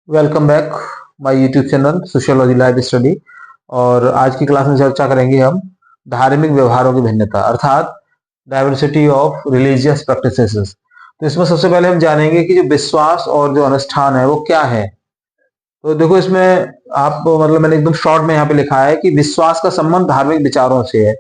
Welcome back my YouTube channel sociology life study. और आज की क्लास में चर्चा करेंगे हम धार्मिक व्यवहारों की भिन्नता अर्थात डाइवर्सिटी ऑफ रिलीजियस प्रैक्टिसेस। तो इसमें सबसे पहले हम जानेंगे कि जो विश्वास और जो अनुष्ठान है वो क्या है। तो देखो इसमें आप मतलब मैंने एकदम शॉर्ट में यहाँ पे लिखा है कि विश्वास का संबंध धार्मिक विचारों से है,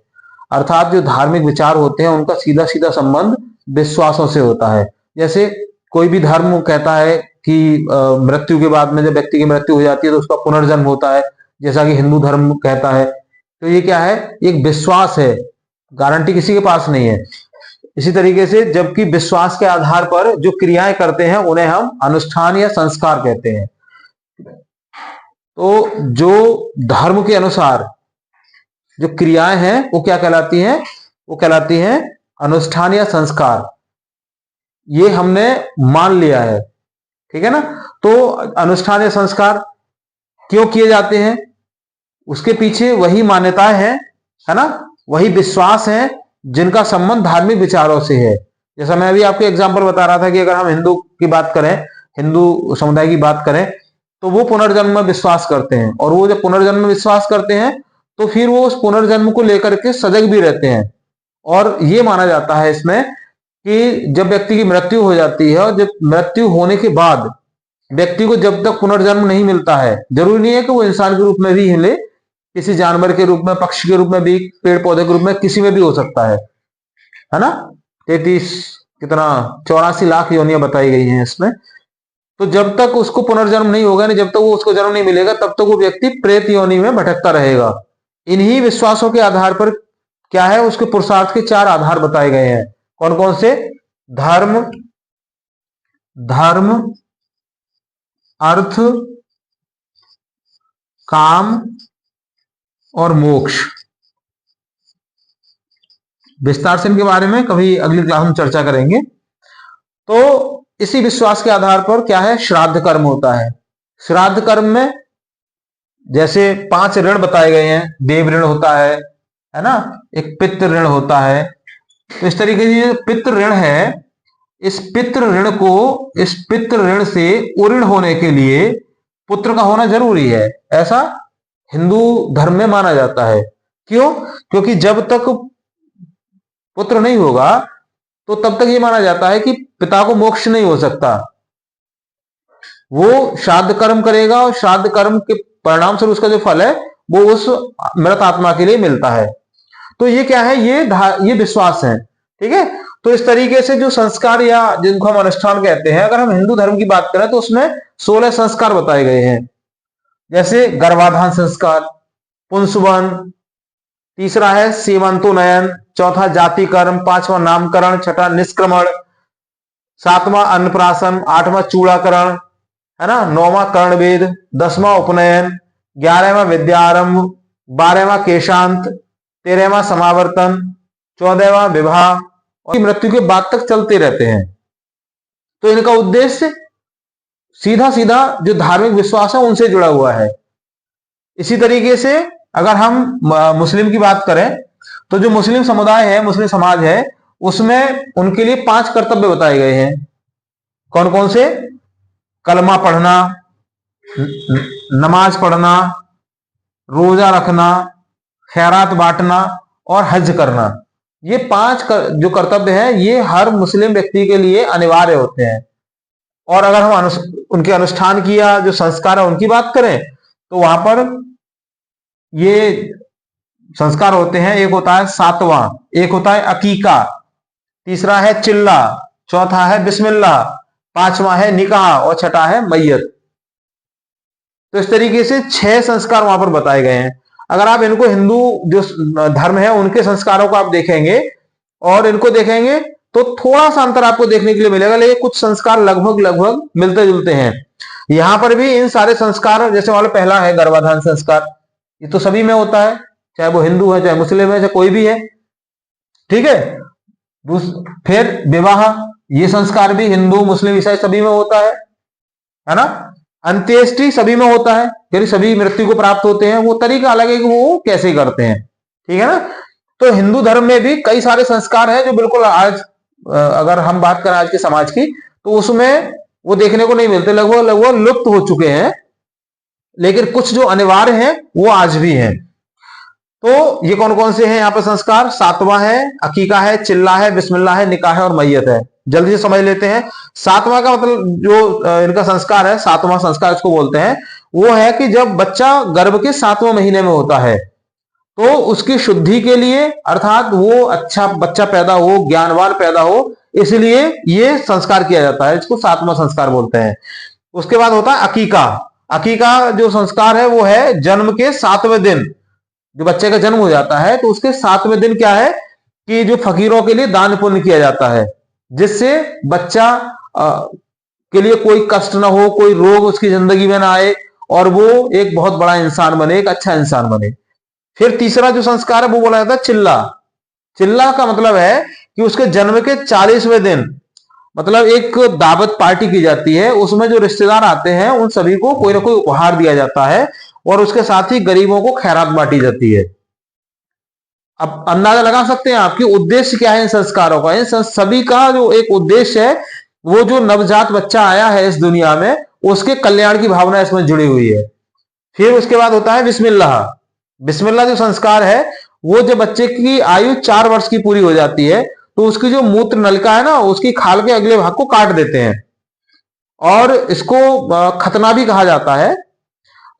अर्थात जो धार्मिक विचार होते हैं उनका सीधा सीधा संबंध विश्वासों से होता है। जैसे कोई भी धर्म कहता है कि मृत्यु के बाद में जब व्यक्ति की मृत्यु हो जाती है तो उसका पुनर्जन्म होता है, जैसा कि हिंदू धर्म कहता है। तो ये क्या है, एक विश्वास है, गारंटी किसी के पास नहीं है। इसी तरीके से जबकि विश्वास के आधार पर जो क्रियाएं करते हैं उन्हें हम अनुष्ठान या संस्कार कहते हैं। तो जो धर्म के अनुसार जो क्रियाएं हैं वो क्या कहलाती हैं, वो कहलाती हैं अनुष्ठान या संस्कार। ये हमने मान लिया है, ठीक है ना। तो अनुष्ठान या संस्कार क्यों किए जाते हैं, उसके पीछे वही मान्यताएं हैं, है ना, वही विश्वास हैं जिनका संबंध धार्मिक विचारों से है। जैसा मैं अभी आपको एग्जांपल बता रहा था कि अगर हम हिंदू की बात करें, हिंदू समुदाय की बात करें, तो वो पुनर्जन्म में विश्वास करते हैं। और वो जब पुनर्जन्म में विश्वास करते हैं तो फिर वो उस पुनर्जन्म को लेकर के सजग भी रहते हैं। और ये माना जाता है इसमें कि जब व्यक्ति की मृत्यु हो जाती है और जब मृत्यु होने के बाद व्यक्ति को जब तक पुनर्जन्म नहीं मिलता है, जरूरी नहीं है कि वो इंसान के रूप में भी मिले, किसी जानवर के रूप में, पक्षी के रूप में भी, पेड़ पौधे के रूप में, किसी में भी हो सकता है ना। 33 कितना 84 लाख योनियां बताई गई हैं इसमें। तो जब तक उसको पुनर्जन्म नहीं होगा, नहीं जब तक वो उसको जन्म नहीं मिलेगा, तब तक वो व्यक्ति प्रेत योनि में भटकता रहेगा। इन्हीं विश्वासों के आधार पर क्या है, उसके पुरुषार्थ के 4 आधार बताए गए हैं। कौन कौन से? धर्म, धर्म, अर्थ, काम और मोक्ष। विस्तार से इनके बारे में कभी अगली क्लास में चर्चा करेंगे। तो इसी विश्वास के आधार पर क्या है, श्राद्ध कर्म होता है। श्राद्ध कर्म में जैसे 5 ऋण बताए गए हैं। देव ऋण होता है ना, एक पितृ ऋण होता है। तो इस तरीके से पितृ ऋण है, इस पितृ ऋण को, इस पितृ ऋण से उऋण होने के लिए पुत्र का होना जरूरी है, ऐसा हिंदू धर्म में माना जाता है। क्यों? क्योंकि जब तक पुत्र नहीं होगा तो तब तक ये माना जाता है कि पिता को मोक्ष नहीं हो सकता। वो श्राद्ध कर्म करेगा और श्राद्ध कर्म के परिणाम से उसका जो फल है वो उस मृत आत्मा के लिए मिलता है। तो ये क्या है, ये विश्वास है, ठीक है। तो इस तरीके से जो संस्कार या जिनको हम अनुष्ठान कहते हैं, अगर हम हिंदू धर्म की बात करें तो उसमें 16 संस्कार बताए गए हैं। जैसे गर्भाधान संस्कार, पुंसवन, तीसरा है सीमंतोन्नयन, चौथा जाति कर्म, 5वां नामकरण, 6वां निष्क्रमण, 7वां अन्नप्राशन, 8वां चूड़ाकरण, है ना, 9वां कर्णवेद, 10वां उपनयन, 11वां विद्यारंभ, 12वां केशांत, 13वां समावर्तन, 14वां विवाह, और मृत्यु के बाद तक चलते रहते हैं। तो इनका उद्देश्य सीधा सीधा जो धार्मिक विश्वास है उनसे जुड़ा हुआ है। इसी तरीके से अगर हम मुस्लिम की बात करें तो जो मुस्लिम समुदाय है, मुस्लिम समाज है, उसमें उनके लिए 5 कर्तव्य बताए गए हैं। कौन कौन से? कलमा पढ़ना, नमाज पढ़ना, रोजा रखना, खैरात बांटना और हज करना। ये 5 जो कर्तव्य हैं ये हर मुस्लिम व्यक्ति के लिए अनिवार्य होते हैं। और अगर हम उनके अनुष्ठान की या जो संस्कार है उनकी बात करें तो वहां पर ये संस्कार होते हैं। एक होता है सातवां, एक होता है अकीका, तीसरा है चिल्ला, चौथा है बिस्मिल्लाह, 5वां है निकाह और 6ठा है मैयत। तो इस तरीके से 6 संस्कार वहां पर बताए गए हैं। अगर आप इनको हिंदू जो धर्म है उनके संस्कारों को आप देखेंगे और इनको देखेंगे तो थोड़ा सा अंतर आपको देखने के लिए मिलेगा, लेकिन कुछ संस्कार लगभग लगभग मिलते जुलते हैं। यहां पर भी इन सारे संस्कार, जैसे वाला पहला है गर्भाधान संस्कार, ये तो सभी में होता है, चाहे वो हिंदू है, चाहे मुस्लिम है, चाहे कोई भी है, ठीक है। फिर विवाह, ये संस्कार भी हिंदू, मुस्लिम, ईसाई सभी में होता है ना। अंत्येष्टि सभी में होता है, फिर सभी मृत्यु को प्राप्त होते हैं। वो तरीका अलग है कि वो कैसे करते हैं, ठीक है ना। तो हिंदू धर्म में भी कई सारे संस्कार हैं जो बिल्कुल आज अगर हम बात करें आज के समाज की तो उसमें वो देखने को नहीं मिलते, लगभग लगभग लुप्त हो चुके हैं, लेकिन कुछ जो अनिवार्य हैं वो आज भी हैं। तो ये कौन कौन से हैं यहाँ पे संस्कार? सातवां है अकीका है, चिल्ला है, बिस्मिल्लाह है, निकाह है और मैयत है। जल्दी से समझ लेते हैं। सातवां का मतलब जो इनका संस्कार है, सातवां संस्कार इसको बोलते हैं, वो है कि जब बच्चा गर्भ के 7वें महीने में होता है तो उसकी शुद्धि के लिए, अर्थात वो अच्छा बच्चा पैदा हो, ज्ञानवान पैदा हो, इसलिए ये संस्कार किया जाता है, इसको 7वां संस्कार बोलते हैं। उसके बाद होता है अकीका। अकीका जो संस्कार है वो है जन्म के 7वें दिन, जो बच्चे का जन्म हो जाता है तो उसके 7वें दिन क्या है कि जो फकीरों के लिए दान पुण्य किया जाता है, जिससे बच्चा के लिए कोई कष्ट ना हो, कोई रोग उसकी जिंदगी में ना आए और वो एक बहुत बड़ा इंसान बने, एक अच्छा इंसान बने। फिर तीसरा जो संस्कार है वो बोला जाता है चिल्ला। चिल्ला का मतलब है कि उसके जन्म के 40वें दिन, मतलब एक दावत पार्टी की जाती है, उसमें जो रिश्तेदार आते हैं उन सभी को कोई ना कोई उपहार दिया जाता है और उसके साथ ही गरीबों को खैरात बांटी जाती है। अब अंदाजा लगा सकते हैं आपकी उद्देश्य क्या है इन संस्कारों का? इन सभी का जो एक उद्देश्य है, वो जो नवजात बच्चा आया है इस दुनिया में, उसके कल्याण की भावना इसमें जुड़ी हुई है। फिर उसके बाद होता है बिस्मिल्लाह। बिस्मिल्लाह जो संस्कार है वो जब बच्चे की आयु 4 वर्ष की पूरी हो जाती है तो उसकी जो मूत्र नलिका है ना, उसकी खाल के अगले भाग को काट देते हैं और इसको खतना भी कहा जाता है।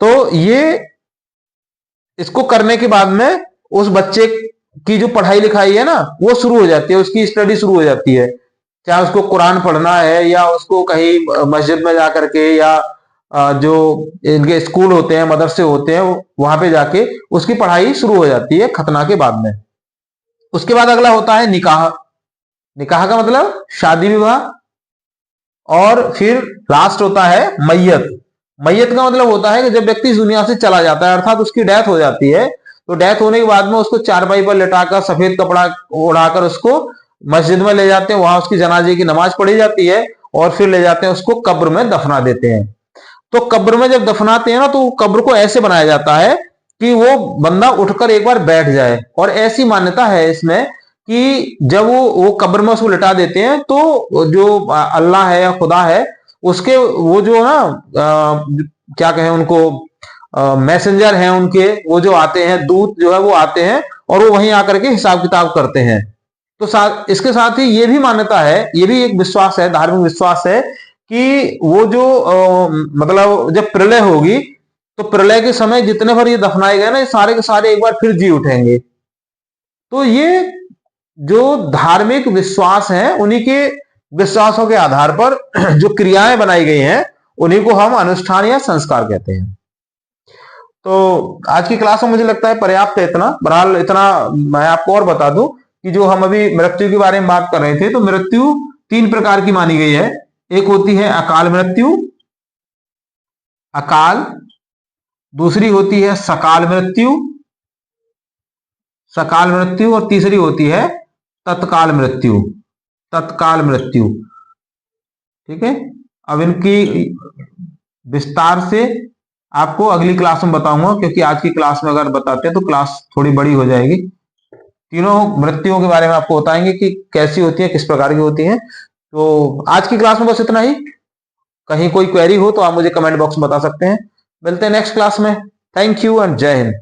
तो ये इसको करने के बाद में उस बच्चे की जो पढ़ाई लिखाई है ना वो शुरू हो जाती है, उसकी स्टडी शुरू हो जाती है, चाहे उसको कुरान पढ़ना है या उसको कहीं मस्जिद में जाकर के या जो इनके स्कूल होते हैं, मदरसे होते हैं, वहां पे जाके उसकी पढ़ाई शुरू हो जाती है खतना के बाद में। उसके बाद अगला होता है निकाह। निकाह का मतलब शादी विवाह। और फिर लास्ट होता है मैयत। मैयत का मतलब होता है कि जब व्यक्ति इस दुनिया से चला जाता है, अर्थात उसकी डेथ हो जाती है, तो डेथ होने के बाद में उसको चारपाई पर लिटाकर सफेद कपड़ा उड़ाकर उसको मस्जिद में ले जाते हैं, वहां उसकी जनाजे की नमाज पढ़ी जाती है और फिर ले जाते हैं उसको कब्र में दफना देते हैं। तो कब्र में जब दफनाते हैं ना तो कब्र को ऐसे बनाया जाता है कि वो बंदा उठकर एक बार बैठ जाए। और ऐसी मान्यता है इसमें कि जब वो कब्र में उसको लिटा देते हैं तो जो अल्लाह है या खुदा है उसके वो जो ना क्या कहें उनको, मैसेंजर हैं उनके, वो जो आते हैं दूत जो है वो आते हैं और वो वहीं आकर के हिसाब किताब करते हैं। तो इसके साथ ही ये भी मान्यता है, ये भी एक विश्वास है, धार्मिक विश्वास है कि वो जो मतलब जब प्रलय होगी तो प्रलय के समय जितने भर ये दफनाए गए ना, ये सारे के सारे एक बार फिर जी उठेंगे। तो ये जो धार्मिक विश्वास हैं उन्हीं के विश्वासों के आधार पर जो क्रियाएं बनाई गई हैं उन्हीं को हम अनुष्ठान या संस्कार कहते हैं। तो आज की क्लास में मुझे लगता है पर्याप्त है इतना। बहरहाल इतना मैं आपको और बता दूं कि जो हम अभी मृत्यु के बारे में बात कर रहे थे, तो मृत्यु 3 प्रकार की मानी गई है। एक होती है अकाल मृत्यु, अकाल, दूसरी होती है सकाल मृत्यु, सकाल मृत्यु, और तीसरी होती है तत्काल मृत्यु, तत्काल मृत्यु। ठीक है, अब इनकी विस्तार से आपको अगली क्लास में बताऊंगा, क्योंकि आज की क्लास में अगर बताते हैं तो क्लास थोड़ी बड़ी हो जाएगी। तीनों मृत्युओं के बारे में आपको बताएंगे कि कैसी होती है, किस प्रकार की होती है। तो आज की क्लास में बस इतना ही। कहीं कोई क्वेरी हो तो आप मुझे कमेंट बॉक्स में बता सकते हैं। मिलते हैं नेक्स्ट क्लास में। थैंक यू एंड जय हिंद।